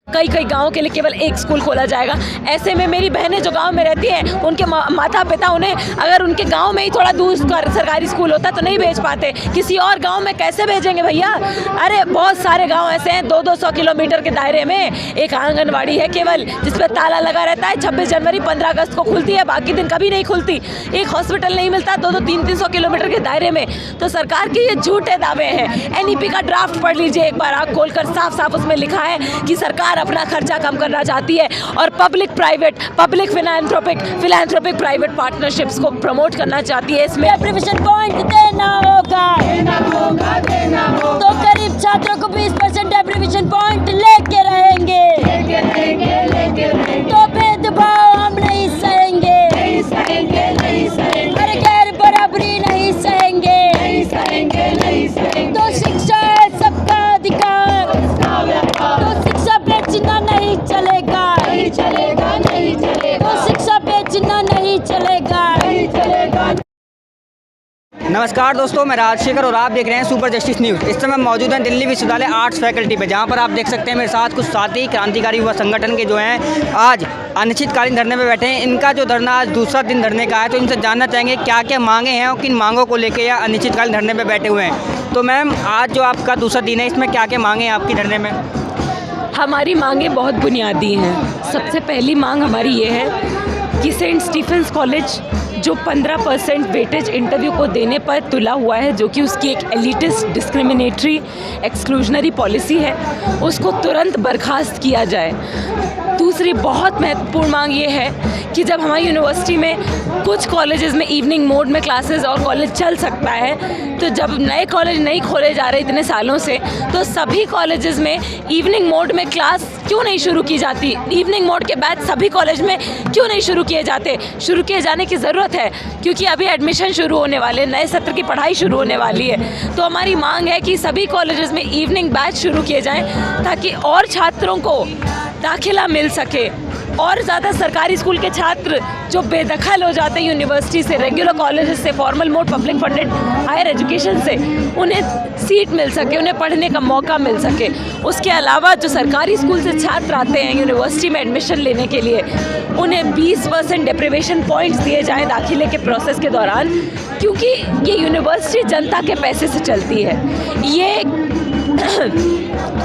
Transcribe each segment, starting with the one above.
कई कई गाँव के लिए केवल एक स्कूल खोला जाएगा। ऐसे में मेरी बहनें जो गांव में रहती हैं, उनके माता पिता उन्हें अगर उनके गांव में ही थोड़ा दूर सरकारी स्कूल होता तो नहीं भेज पाते, किसी और गांव में कैसे भेजेंगे भैया। अरे बहुत सारे गांव ऐसे हैं 200-200 किलोमीटर के दायरे में एक आंगनबाड़ी है केवल, जिसपे ताला लगा रहता है। 26 जनवरी 15 अगस्त को खुलती है, बाकी दिन कभी नहीं खुलती। एक हॉस्पिटल नहीं मिलता 200-300 किलोमीटर के दायरे में। तो सरकार के ये झूठे दावे हैं। NEP का ड्राफ्ट पढ़ लीजिए एक बार आँख खोलकर, साफ साफ उसमें लिखा है कि सरकार अपना खर्चा कम करना चाहती है और पब्लिक फिलैंथ्रोपिक प्राइवेट पार्टनरशिप्स को प्रमोट करना चाहती है। इसमें डेप्रिवेशन पॉइंट देना होगा तो गरीब छात्रों को 20% डेप्रिवेशन पॉइंट लेके रहेंगे। तो भेदभाव हम नहीं सहेंगे, हर गैर बराबरी नहीं सहेंगे। तो शिक्षा है सबका अधिकार, तो शिक्षा बेचना नहीं चलेगा, तो शिक्षा बेचना नहीं चलेगा। नमस्कार दोस्तों, मैं राजशेखर और आप देख रहे हैं सुपर जस्टिस न्यूज़। इस समय मौजूद हैं दिल्ली विश्वविद्यालय आर्ट्स फैकल्टी पे, जहां पर आप देख सकते हैं मेरे साथ कुछ साथी क्रांतिकारी युवा संगठन के जो हैं आज अनिश्चितकालीन धरने में बैठे हैं। इनका जो धरना आज दूसरा दिन धरने का है, तो इनसे जानना चाहेंगे क्या क्या मांगे हैं और किन मांगों को लेकर यह अनिश्चितकालीन धरने में बैठे हुए हैं। तो मैम, आज जो आपका दूसरा दिन है, इसमें क्या क्या मांगे हैं आपकी धरने में? हमारी मांगें बहुत बुनियादी हैं। सबसे पहली मांग हमारी ये है कि सेंट स्टीफेंस कॉलेज जो 15% वेटेज इंटरव्यू को देने पर तुला हुआ है, जो कि उसकी एक एलिटिस्ट डिस्क्रिमिनेटरी एक्सक्लूजनरी पॉलिसी है, उसको तुरंत बर्खास्त किया जाए। दूसरी बहुत महत्वपूर्ण मांग ये है कि जब हमारी यूनिवर्सिटी में कुछ कॉलेजेस में इवनिंग मोड में क्लासेस और कॉलेज चल सकता है, तो जब नए कॉलेज नहीं खोले जा रहे इतने सालों से, तो सभी कॉलेजेस में इवनिंग मोड में क्लास क्यों नहीं शुरू की जाती? इवनिंग मोड के बाद सभी कॉलेज में क्यों नहीं शुरू किए जाते? शुरू किए जाने की ज़रूरत है, क्योंकि अभी एडमिशन शुरू होने वाले, नए सत्र की पढ़ाई शुरू होने वाली है। तो हमारी मांग है कि सभी कॉलेजेस में इवनिंग बैच शुरू किए जाएँ, ताकि और छात्रों को दाखिला मिल सके। और ज़्यादा सरकारी स्कूल के छात्र जो बेदखल हो जाते हैं यूनिवर्सिटी से, रेगुलर कॉलेजेस से, formal mode public funded higher education से, उन्हें सीट मिल सके, उन्हें पढ़ने का मौका मिल सके। उसके अलावा जो सरकारी स्कूल से छात्र आते हैं यूनिवर्सिटी में एडमिशन लेने के लिए, उन्हें 20% डेप्रिवेशन पॉइंट्स दिए जाएँ दाखिले के प्रोसेस के दौरान, क्योंकि ये यूनिवर्सिटी जनता के पैसे से चलती है। ये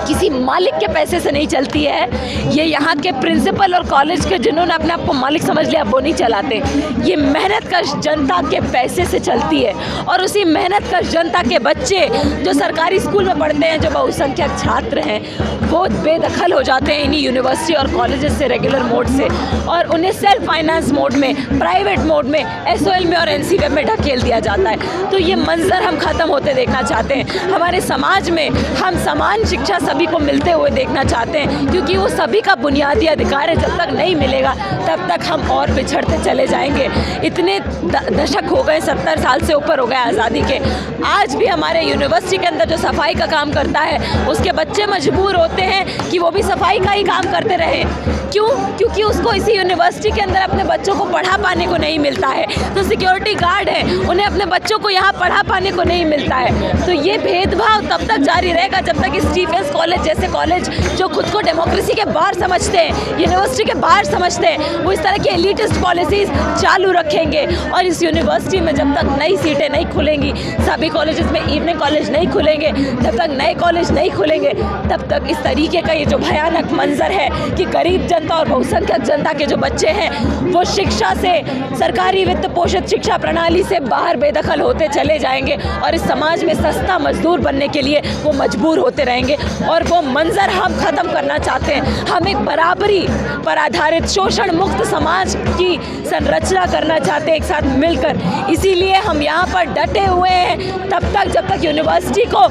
किसी मालिक के पैसे से नहीं चलती है। ये यहाँ के प्रिंसिपल और कॉलेज के जिन्होंने अपने आप को मालिक समझ लिया, वो नहीं चलाते। ये मेहनत का जनता के पैसे से चलती है, और उसी मेहनत का जनता के बच्चे जो सरकारी स्कूल में पढ़ते हैं, जो बहुसंख्यक छात्र हैं, वो बेदखल हो जाते हैं इन्हीं यूनिवर्सिटी और कॉलेजेस से, रेगुलर मोड से, और उन्हें सेल्फ फाइनेंस मोड में, प्राइवेट मोड में, SOL में और NC में ढकेल दिया जाता है। तो ये मंजर हम ख़त्म होते देखना चाहते हैं। हमारे समाज में हम समान शिक्षा सभी को मिलते हुए देखना चाहते हैं, क्योंकि वो सभी का बुनियादी अधिकार है। जब तक नहीं मिलेगा तब तक हम और पिछड़ते चले जाएंगे। इतने दशक हो गए, 70 साल से ऊपर हो गए आज़ादी के, आज भी हमारे यूनिवर्सिटी के अंदर जो सफाई का काम करता है, उसके बच्चे मजबूर होते हैं कि वो भी सफाई का ही काम करते रहे। क्यों? क्योंकि उसको इसी यूनिवर्सिटी के अंदर अपने बच्चों को पढ़ा पाने को नहीं मिलता है। तो सिक्योरिटी गार्ड है, उन्हें अपने बच्चों को यहाँ पढ़ा पाने को नहीं मिलता है। तो ये भेदभाव तब तक जारी रहेगा जब तक स्टीफेंस कॉलेज जैसे कॉलेज जो खुद को डेमोक्रेसी के बाहर समझते हैं, यूनिवर्सिटी के बाहर समझते हैं, वो इस तरह की एलिटिस्ट पॉलिसीज चालू रखेंगे। और इस यूनिवर्सिटी में जब तक नई सीटें नहीं खुलेंगी, सभी कॉलेजेस में इवनिंग कॉलेज नहीं खुलेंगे, जब तक नए कॉलेज नहीं खुलेंगे, तब तक इस तरीके का ये जो भयानक मंजर है कि गरीब जनता और बहुसंख्यक जनता के जो बच्चे हैं, वो शिक्षा से, सरकारी वित्त पोषित शिक्षा प्रणाली से बाहर बेदखल होते चले जाएंगे, और इस समाज में सस्ता मजदूर बनने के लिए वो मजबूर होते रहेंगे। और वो मंजर हम ख़त्म करना चाहते हैं। हम एक बराबरी पर आधारित शोषण मुक्त समाज की संरचना करना चाहते हैं एक साथ मिलकर। इसीलिए हम यहाँ पर डटे हुए हैं तब तक जब तक यूनिवर्सिटी को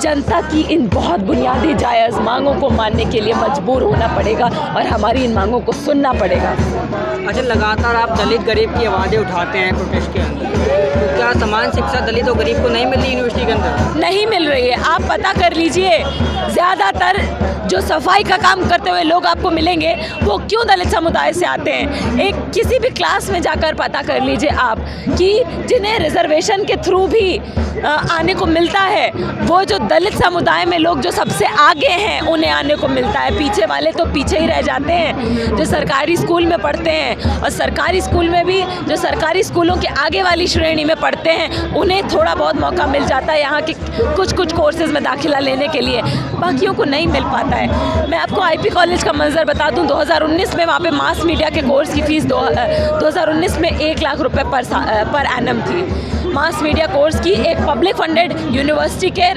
जनता की इन बहुत बुनियादी जायज़ मांगों को मानने के लिए मजबूर होना पड़ेगा, और हमारी इन मांगों को सुनना पड़ेगा। अच्छा, लगातार आप दलित गरीब की आवाज़ें उठाते हैं प्रोटेस्ट के अंदर, तो क्या समान शिक्षा दलित और गरीब को नहीं मिल रही यूनिवर्सिटी के अंदर? नहीं मिल रही है। आप पता कर लीजिए, ज़्यादातर जो सफाई का काम करते हुए लोग आपको मिलेंगे वो क्यों दलित समुदाय से आते हैं। एक किसी भी क्लास में जाकर पता कर लीजिए आप कि जिन्हें रिजर्वेशन के थ्रू भी आने को मिलता है, वो जो दलित समुदाय में लोग जो सबसे आगे हैं उन्हें आने को मिलता है। पीछे वाले तो पीछे ही रह जाते हैं, जो सरकारी स्कूल में पढ़ते हैं। और सरकारी स्कूल में भी जो सरकारी स्कूलों के आगे वाली श्रेणी में पढ़ते हैं उन्हें थोड़ा बहुत मौका मिल जाता है यहाँ के कुछ कोर्सेज़ में दाखिला लेने के लिए, बाकियों को नहीं मिल पाता है। मैं आपको आईपी कॉलेज का मंजर बता दूँ, 2019 में वहाँ पे मास मीडिया के कोर्स की फ़ीस 2019 में 1 लाख रुपए पर एनम थी। मास मीडिया कोर्स की एक पब्लिक फंडेड यूनिवर्सिटी के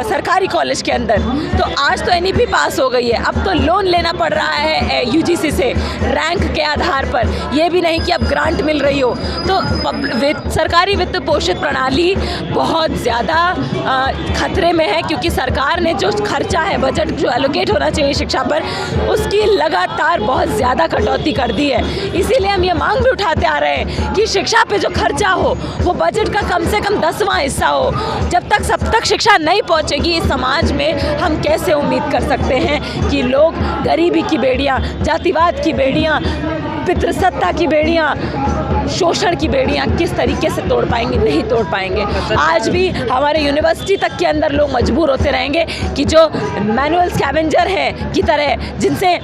सरकारी कॉलेज के अंदर। तो आज तो एनईपी पास हो गई है, अब तो लोन लेना पड़ रहा है यूजीसी से रैंक के आधार पर, ये भी नहीं कि अब ग्रांट मिल रही हो। तो सरकारी वित्त पोषित प्रणाली बहुत ज़्यादा खतरे में है, क्योंकि सरकार ने जो खर्चा है, बजट जो एलोकेट होना चाहिए शिक्षा पर, उसकी लगातार बहुत ज़्यादा कटौती कर दी है। इसीलिए हम ये मांग भी उठाते आ रहे हैं कि शिक्षा पे जो खर्चा हो वो बजट का कम से कम 10वां हिस्सा हो। जब तक सब तक शिक्षा नहीं पहुंचेगी इस समाज में, हम कैसे उम्मीद कर सकते हैं कि लोग गरीबी की बेड़ियां, जातिवाद की बेड़ियां, पितृसत्ता की बेड़ियां, शोषण की बेड़ियां किस तरीके से तोड़ पाएंगे? नहीं तोड़ पाएंगे। आज भी हमारे यूनिवर्सिटी तक के अंदर लोग मजबूर होते रहेंगे कि जो मैनुअल स्कैवेंजर हैं की तरह जिनसे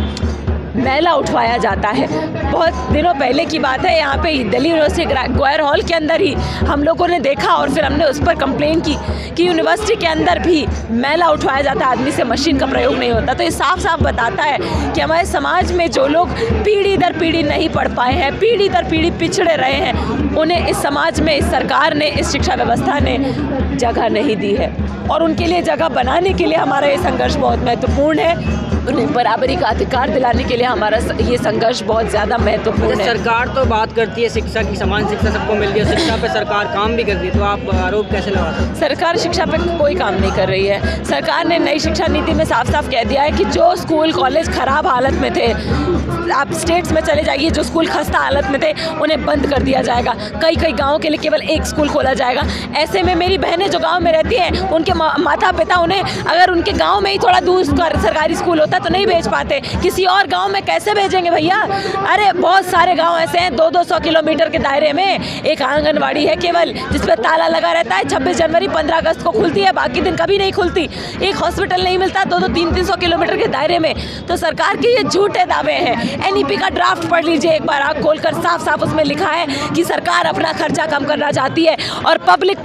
मैला उठवाया जाता है। बहुत दिनों पहले की बात है, यहाँ पे दिल्ली यूनिवर्सिटी ग्वायर हॉल के अंदर ही हम लोगों ने देखा और फिर हमने उस पर कंप्लेन की कि यूनिवर्सिटी के अंदर भी मैला उठवाया जाता है, आदमी से मशीन का प्रयोग नहीं होता। तो ये साफ साफ बताता है कि हमारे समाज में जो लोग पीढ़ी दर पीढ़ी नहीं पढ़ पाए हैं, पीढ़ी दर पीढ़ी पिछड़े रहे हैं, उन्हें इस समाज में, इस सरकार ने, इस शिक्षा व्यवस्था ने जगह नहीं दी है। और उनके लिए जगह बनाने के लिए हमारा ये संघर्ष बहुत महत्वपूर्ण है। उन्हें बराबरी का अधिकार दिलाने के लिए हमारा ये संघर्ष बहुत ज़्यादा महत्वपूर्ण है। सरकार तो बात करती है शिक्षा की, समान शिक्षा सबको मिल रही है, शिक्षा पे सरकार काम भी कर रही है, तो आप आरोप कैसे लगाते हैं? सरकार शिक्षा पे कोई काम नहीं कर रही है। सरकार ने नई शिक्षा नीति में साफ साफ कह दिया है कि जो स्कूल कॉलेज खराब हालत में थे, आप स्टेट्स में चले जाइए, जो स्कूल खस्ता हालत में थे उन्हें बंद कर दिया जाएगा। कई कई गाँव के लिए केवल एक स्कूल खोला जाएगा। ऐसे में मेरी बहनें जो गाँव में रहती हैं, उनके माता पिता उन्हें अगर उनके गाँव में ही थोड़ा दूर सरकारी स्कूल होता तो नहीं भेज पाते, किसी और गांव में कैसे भेजेंगे भैया? अरे बहुत सारे गांव ऐसे हैं 200-200 किलोमीटर के दायरे में एक आंगनवाड़ी है केवल, जिसपे ताला लगा रहता है। 26 जनवरी 15 अगस्त को खुलती है, बाकी दिन कभी नहीं खुलती। एक हॉस्पिटल नहीं मिलता 200-300 किलोमीटर के दायरे में। तो सरकार के ये झूठे दावे हैं। एनईपी का ड्राफ्ट पढ़ लीजिए एक बार आँख खोलकर, साफ साफ उसमें लिखा है कि सरकार अपना खर्चा कम करना चाहती है और पब्लिक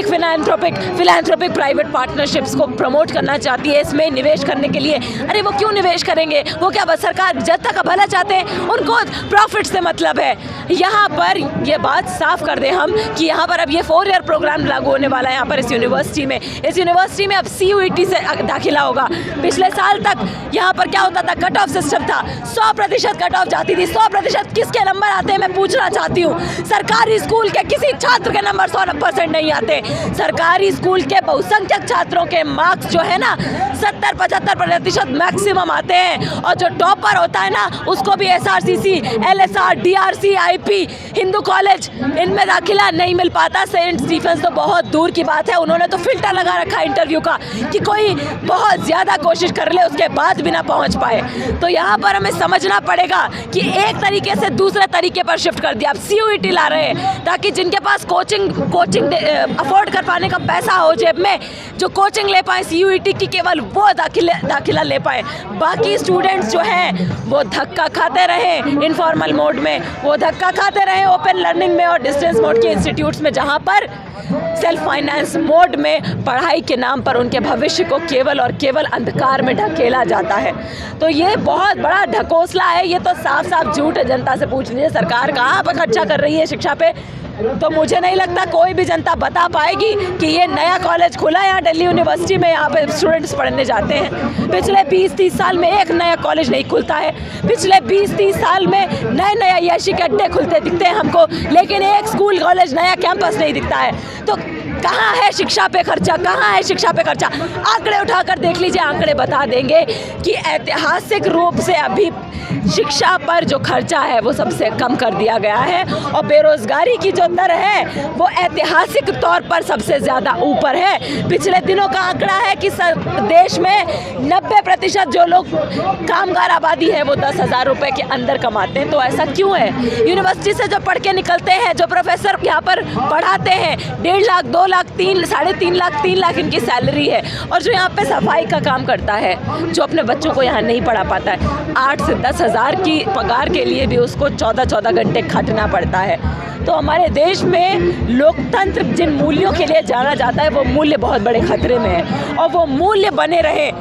फिलैंथ्रोपिक प्राइवेट पार्टनरशिप्स को प्रमोट करना चाहती है, इसमें निवेश करने के लिए। अरे वो क्यों निवेश करेंगे? वो क्या बस सरकार जनता का भला चाहते हैं? उनको प्रॉफिट से मतलब है। यहाँ पर ये बात साफ कर दें हम कि यहाँ पर अब ये 4 ईयर प्रोग्राम लागू होने वाला है। यहाँ पर इस यूनिवर्सिटी में अब CUET से दाखिला होगा। पिछले साल तक यहाँ पर क्या होता था? कट ऑफ सिस्टम था, 100% कट ऑफ जाती थी। 100% किसके नंबर आते हैं मैं पूछना चाहती हूँ? सरकारी स्कूल के किसी छात्र के नंबर 100% नहीं आते। सरकारी स्कूल के बहुसंख्यक छात्रों के मार्क्स जो है ना 70-75% मैक्सिमम आते हैं। और जो टॉपर होता है ना उसको भी SRCC, LSR, DRC, IP, Hindu college इनमें दाखिला नहीं मिल पाता। सेंट स्टीफेंस तो बहुत दूर की बात है, उन्होंने तो फिल्टर लगा रखा है इंटरव्यू का कि कोई बहुत ज़्यादा कोशिश कर ले उसके बाद भी ना पहुंच पाए। तो यहाँ पर हमें समझना पड़ेगा कि एक तरीके से दूसरे तरीके पर शिफ्ट कर दिया। अब CUET ला रहे हैं ताकि जिनके पास कोचिंग अफोर्ड कर पाने का पैसा हो जेब में, जो कोचिंग ले पाए CUET की, केवल वो दाखिला ले पाए। बाकी स्टूडेंट्स जो हैं वो धक्का खाते रहे इनफॉर्मल मोड में, वो धक्का खाते रहे ओपन लर्निंग में और डिस्टेंस मोड के इंस्टीट्यूट्स में, जहाँ पर सेल्फ फाइनेंस मोड में पढ़ाई के नाम पर उनके भविष्य को केवल और केवल अंधकार में ढकेला जाता है। तो ये बहुत बड़ा ढकोसला है, ये तो साफ साफ झूठ है। जनता से पूछ लीजिए सरकार कहाँ पर खर्चा कर रही है शिक्षा पे, तो मुझे नहीं लगता कोई भी जनता बता पाएगी कि ये नया कॉलेज खुला है यहाँ दिल्ली यूनिवर्सिटी में, यहाँ पे स्टूडेंट्स पढ़ने जाते हैं। पिछले 20-30 साल में एक नया कॉलेज नहीं खुलता है। पिछले 20-30 साल में नए याशी के अड्डे खुलते दिखते हैं हमको, लेकिन एक स्कूल कॉलेज नया कैंपस नहीं दिखता है। तो कहाँ है शिक्षा पे खर्चा, कहाँ है शिक्षा पे खर्चा? आंकड़े उठाकर देख लीजिए, आंकड़े बता देंगे कि ऐतिहासिक रूप से अभी शिक्षा पर जो खर्चा है वो सबसे कम कर दिया गया है, और बेरोजगारी की जो दर है वो ऐतिहासिक तौर पर सबसे ज़्यादा ऊपर है। पिछले दिनों का आंकड़ा है कि देश में 90% जो लोग कामगार आबादी है वो 10,000 रुपये के अंदर कमाते हैं। तो ऐसा क्यों है? यूनिवर्सिटी से जो पढ़ के निकलते हैं, जो प्रोफेसर यहाँ पर पढ़ाते हैं, 1.5 लाख, 2 लाख, 3.5 लाख, 3 लाख इनकी सैलरी है, और जो यहाँ पे सफाई का काम करता है, जो अपने बच्चों को यहाँ नहीं पढ़ा पाता है, 8 से 10 हज़ार की पगार के लिए भी उसको 14-14 घंटे खटना पड़ता है। तो हमारे देश में लोकतंत्र जिन मूल्यों के लिए जाना जाता है वो मूल्य बहुत बड़े खतरे में है, और वो मूल्य बने रहे,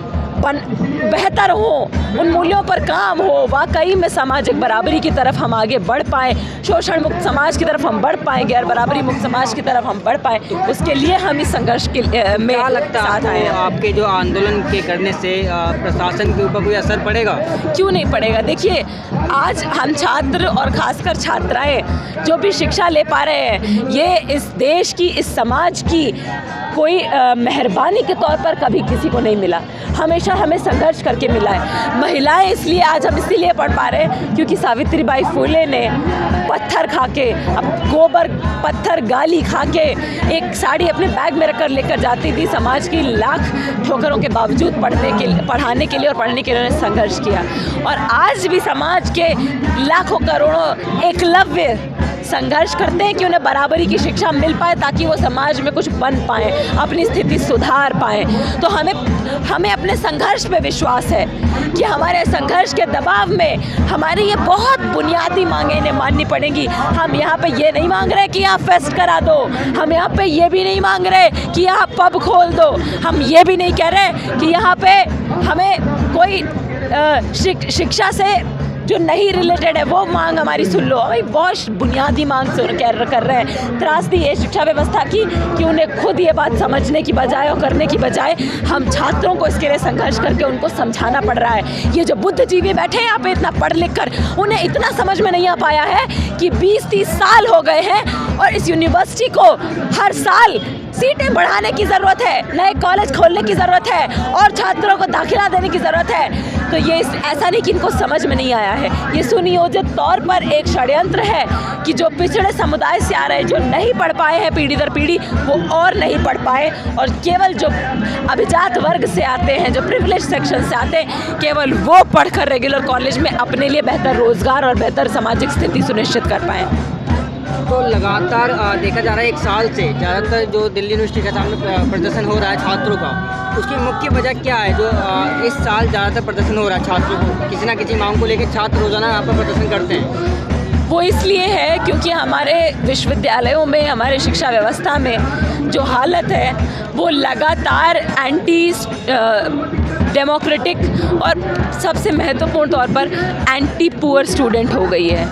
बेहतर हो, उन मूल्यों पर काम हो, वाकई में सामाजिक बराबरी की तरफ हम आगे बढ़ पाएँ, शोषण मुक्त समाज की तरफ हम बढ़ पाएँ, गैर बराबरी मुक्त समाज की तरफ हम बढ़ पाएँ, उसके लिए हम इस संघर्ष के में क्या लगता है आपके जो आंदोलन के करने से प्रशासन के ऊपर कोई असर पड़ेगा? क्यों नहीं पड़ेगा? देखिए, आज हम छात्र और खासकर छात्राएं जो भी शिक्षा ले पा रहे हैं, ये इस देश की, इस समाज की कोई मेहरबानी के तौर पर कभी किसी को नहीं मिला, हमेशा हमें संघर्ष करके मिला है। महिलाएं इसलिए आज हम इसीलिए पढ़ पा रहे हैं क्योंकि सावित्रीबाई फुले ने पत्थर खा के, अब गोबर पत्थर गाली खा के एक साड़ी अपने बैग में रखकर लेकर जाती थी। समाज की लाख ठोकरों के बावजूद पढ़ाने के लिए और पढ़ने के लिए उन्होंने संघर्ष किया, और आज भी समाज के लाखों करोड़ों एकलव्य संघर्ष करते हैं कि उन्हें बराबरी की शिक्षा मिल पाए, ताकि वो समाज में कुछ बन पाएँ, अपनी स्थिति सुधार पाएँ। तो हमें अपने संघर्ष पे विश्वास है कि हमारे संघर्ष के दबाव में हमारी ये बहुत बुनियादी मांगें इन्हें माननी पड़ेंगी। हम यहाँ पे ये नहीं मांग रहे कि आप फेस्ट करा दो, हम यहाँ पे ये भी नहीं मांग रहे कि आप पब खोल दो, हम ये भी नहीं कह रहे कि यहाँ पे हमें कोई शिक्षा से जो नहीं रिलेटेड है वो मांग हमारी सुन लो। भाई बहुत बुनियादी मांग से कर रहे हैं। त्रासदी है शिक्षा व्यवस्था की कि उन्हें खुद ये बात समझने की बजाय और करने की बजाय हम छात्रों को इसके लिए संघर्ष करके उनको समझाना पड़ रहा है। ये जो बुद्धिजीवी बैठे हैं यहाँ पे इतना पढ़ लिख कर, उन्हें इतना समझ में नहीं आ पाया है कि 20-30 साल हो गए हैं और इस यूनिवर्सिटी को हर साल सीटें बढ़ाने की ज़रूरत है, नए कॉलेज खोलने की ज़रूरत है और छात्रों को दाखिला देने की ज़रूरत है। तो ये ऐसा नहीं कि इनको समझ में नहीं आया है, ये सुनियोजित तौर पर एक षड्यंत्र है कि जो पिछड़े समुदाय से आ रहे हैं, जो नहीं पढ़ पाए हैं पीढ़ी दर पीढ़ी, वो और नहीं पढ़ पाए, और केवल जो अभिजात वर्ग से आते हैं, जो प्रिविलेज सेक्शन से आते हैं, केवल वो पढ़कर रेगुलर कॉलेज में अपने लिए बेहतर रोज़गार और बेहतर सामाजिक स्थिति सुनिश्चित कर पाएँ। तो लगातार देखा जा रहा है 1 साल से ज़्यादातर जो दिल्ली यूनिवर्सिटी के सामने प्रदर्शन हो रहा है छात्रों का, उसकी मुख्य वजह क्या है जो इस साल ज़्यादातर प्रदर्शन हो रहा है छात्रों को? किसी ना किसी मांग को लेकर छात्र रोजाना यहाँ पर प्रदर्शन करते हैं। वो इसलिए है क्योंकि हमारे विश्वविद्यालयों में, हमारे शिक्षा व्यवस्था में जो हालत है वो लगातार एंटी डेमोक्रेटिक और सबसे महत्वपूर्ण तौर पर एंटी पुअर स्टूडेंट हो गई है।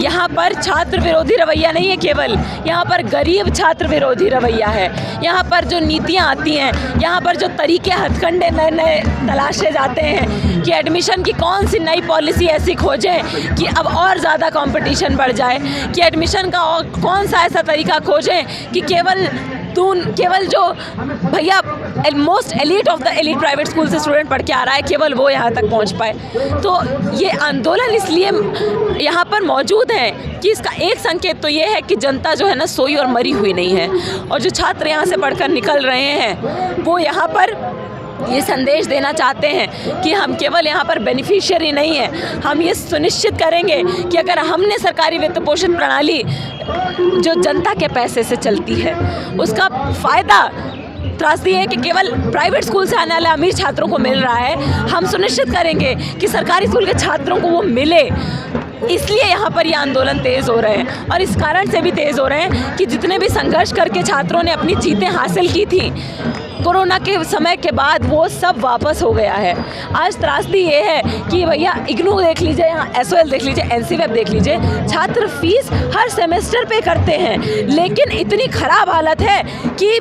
यहाँ पर छात्र विरोधी रवैया नहीं है केवल, यहाँ पर गरीब छात्र विरोधी रवैया है। यहाँ पर जो नीतियाँ आती हैं, यहाँ पर जो तरीके हथकंडे नए नए तलाशे जाते हैं कि एडमिशन की कौन सी नई पॉलिसी ऐसी खोजें कि अब और ज़्यादा कंपटीशन बढ़ जाए, कि एडमिशन का और कौन सा ऐसा तरीका खोजें कि केवल जो भैया most elite of the elite private school से स्टूडेंट पढ़ के आ रहा है, केवल वो यहाँ तक पहुँच पाए। तो ये आंदोलन इसलिए यहाँ पर मौजूद है कि इसका एक संकेत तो ये है कि जनता जो है ना सोई और मरी हुई नहीं है, और जो छात्र यहाँ से पढ़कर निकल रहे हैं वो यहाँ पर ये संदेश देना चाहते हैं कि हम केवल यहाँ पर बेनिफिशियरी नहीं हैं, हम ये सुनिश्चित करेंगे कि अगर हमने सरकारी वित्त पोषित प्रणाली जो जनता के पैसे से चलती है उसका फ़ायदा त्रासदी है कि केवल प्राइवेट स्कूल से आने वाले अमीर छात्रों को मिल रहा है, हम सुनिश्चित करेंगे कि सरकारी स्कूल के छात्रों को वो मिले। इसलिए यहाँ पर ये आंदोलन तेज़ हो रहे हैं, और इस कारण से भी तेज़ हो रहे हैं कि जितने भी संघर्ष करके छात्रों ने अपनी जीतें हासिल की थी कोरोना के समय के बाद, वो सब वापस हो गया है। आज त्रासदी ये है कि भैया इग्नू देख लीजिए, यहाँ SOL देख लीजिए, NCWeb देख लीजिए, छात्र फीस हर सेमेस्टर पे करते हैं, लेकिन इतनी ख़राब हालत है कि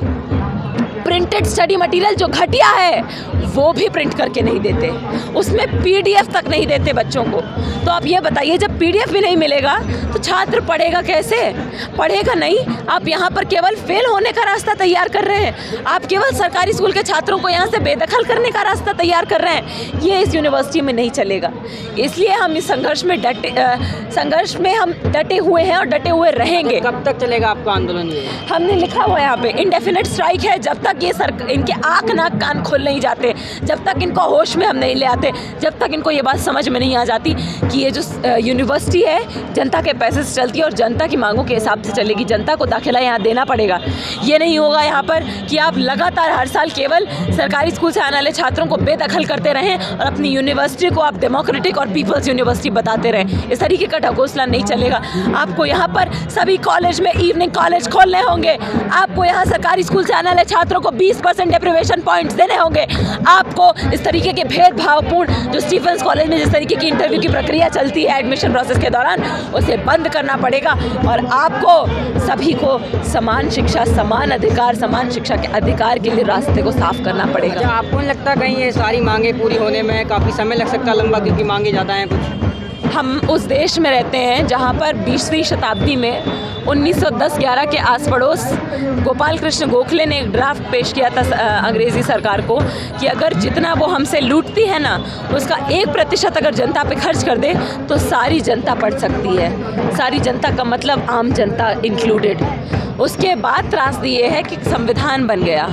प्रिंटेड स्टडी मटेरियल जो घटिया है वो भी प्रिंट करके नहीं देते, उसमें PDF तक नहीं देते बच्चों को। तो आप ये बताइए, जब PDF भी नहीं मिलेगा तो छात्र पढ़ेगा कैसे? पढ़ेगा नहीं। आप यहाँ पर केवल फेल होने का रास्ता तैयार कर रहे हैं, आप केवल सरकारी स्कूल के छात्रों को यहाँ से बेदखल करने का रास्ता तैयार कर रहे हैं। ये इस यूनिवर्सिटी में नहीं चलेगा। इसलिए हम इस संघर्ष में हम डटे हुए हैं और डटे हुए रहेंगे। कब तक चलेगा आपका आंदोलन? ये हमने लिखा हुआ है यहाँ पे, इंडेफिनिट स्ट्राइक है। जब तक ये इनके आँख नाक कान खोल नहीं जाते, जब तक इनको होश में हम नहीं ले आते, जब तक इनको ये बात समझ में नहीं आ जाती कि ये जो यूनिवर्सिटी है जनता के पैसे से चलती है और जनता की मांगों के हिसाब से चलेगी, जनता को दाखिला यहाँ देना पड़ेगा। ये नहीं होगा यहाँ पर कि आप लगातार हर साल केवल सरकारी स्कूल से आने वाले छात्रों को बेदखल करते रहें और अपनी यूनिवर्सिटी को आप डेमोक्रेटिक और पीपल्स यूनिवर्सिटी बताते रहें। इस तरीके का ढकोसला नहीं चलेगा। आपको यहाँ पर सभी कॉलेज में इवनिंग कॉलेज खोलने होंगे, आपको यहाँ सरकारी स्कूल से आने वाले छात्रों को 20% डेप्रिवेशन पॉइंट्स देने होंगे, आपको इस तरीके के भेदभावपूर्ण जो स्टीफेंस कॉलेज में जिस तरीके की इंटरव्यू की प्रक्रिया चलती है एडमिशन प्रोसेस के दौरान, उसे बंद करना पड़ेगा और आपको सभी को समान शिक्षा, समान अधिकार, समान शिक्षा के अधिकार के लिए रास्ते को साफ करना पड़ेगा। अच्छा, आपको नहीं लगता कहीं ये सारी मांगे पूरी होने में काफ़ी समय लग सकता है लंबा, क्योंकि मांगे ज़्यादा हैं कुछ? हम उस देश में रहते हैं जहाँ पर 20वीं शताब्दी में 1910-11 के आस पड़ोस गोपाल कृष्ण गोखले ने एक ड्राफ्ट पेश किया था अंग्रेज़ी सरकार को कि अगर जितना वो हमसे लूटती है ना, उसका 1% अगर जनता पे खर्च कर दे तो सारी जनता पढ़ सकती है। सारी जनता का मतलब आम जनता इंक्लूडेड। उसके बाद त्रासदी ये है कि संविधान बन गया,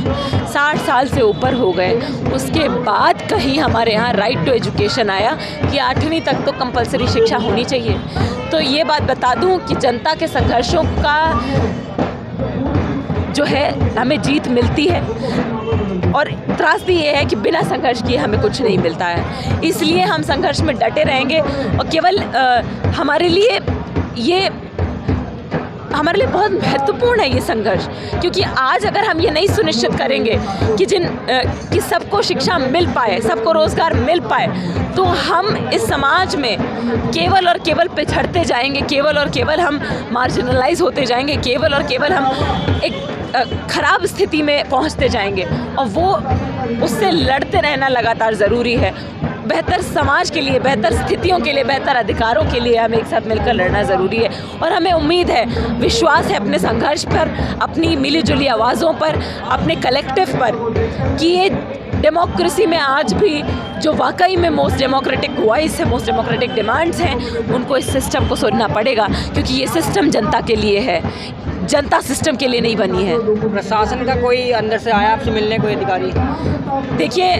60 साल से ऊपर हो गए, उसके बाद कहीं हमारे यहाँ राइट टू एजुकेशन आया कि 8वीं तक तो कंपलसरी शिक्षा होनी चाहिए। तो ये बात बता दूं कि जनता के संघर्षों का जो है हमें जीत मिलती है और त्रासदी ये है कि बिना संघर्ष किए हमें कुछ नहीं मिलता है। इसलिए हम संघर्ष में डटे रहेंगे और केवल हमारे लिए बहुत महत्वपूर्ण है ये संघर्ष, क्योंकि आज अगर हम ये नहीं सुनिश्चित करेंगे कि सबको शिक्षा मिल पाए, सबको रोज़गार मिल पाए, तो हम इस समाज में केवल और केवल पिछड़ते जाएंगे, केवल और केवल हम मार्जिनलाइज होते जाएंगे, केवल और केवल हम एक ख़राब स्थिति में पहुंचते जाएंगे और वो उससे लड़ते रहना लगातार ज़रूरी है। बेहतर समाज के लिए, बेहतर स्थितियों के लिए, बेहतर अधिकारों के लिए हमें एक साथ मिलकर लड़ना ज़रूरी है और हमें उम्मीद है, विश्वास है अपने संघर्ष पर, अपनी मिलीजुली आवाज़ों पर, अपने कलेक्टिव पर कि ये डेमोक्रेसी में आज भी जो वाकई में मोस्ट डेमोक्रेटिक वॉइस है, मोस्ट डेमोक्रेटिक डिमांड्स हैं, उनको इस सिस्टम को सुनना पड़ेगा, क्योंकि ये सिस्टम जनता के लिए है, जनता सिस्टम के लिए नहीं बनी है। प्रशासन का कोई अंदर से आया आपसे मिलने, कोई अधिकारी? देखिए,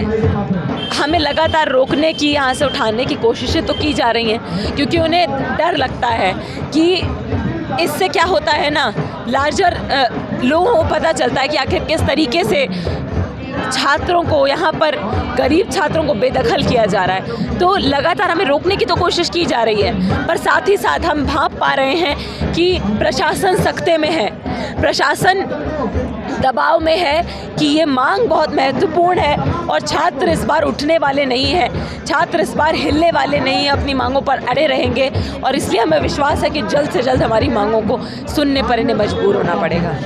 हमें लगातार रोकने की, यहाँ से उठाने की कोशिशें तो की जा रही हैं, क्योंकि उन्हें डर लगता है कि इससे क्या होता है ना, लार्जर लोगों को पता चलता है कि आखिर किस तरीके से छात्रों को, यहाँ पर गरीब छात्रों को बेदखल किया जा रहा है। तो लगातार हमें रोकने की तो कोशिश की जा रही है, पर साथ ही साथ हम भांप पा रहे हैं कि प्रशासन सख्ते में है, प्रशासन दबाव में है कि ये मांग बहुत महत्वपूर्ण है और छात्र इस बार उठने वाले नहीं हैं, छात्र इस बार हिलने वाले नहीं हैं, अपनी मांगों पर अड़े रहेंगे और इसलिए हमें विश्वास है कि जल्द से जल्द हमारी मांगों को सुनने पर इन्हें मजबूर होना पड़ेगा।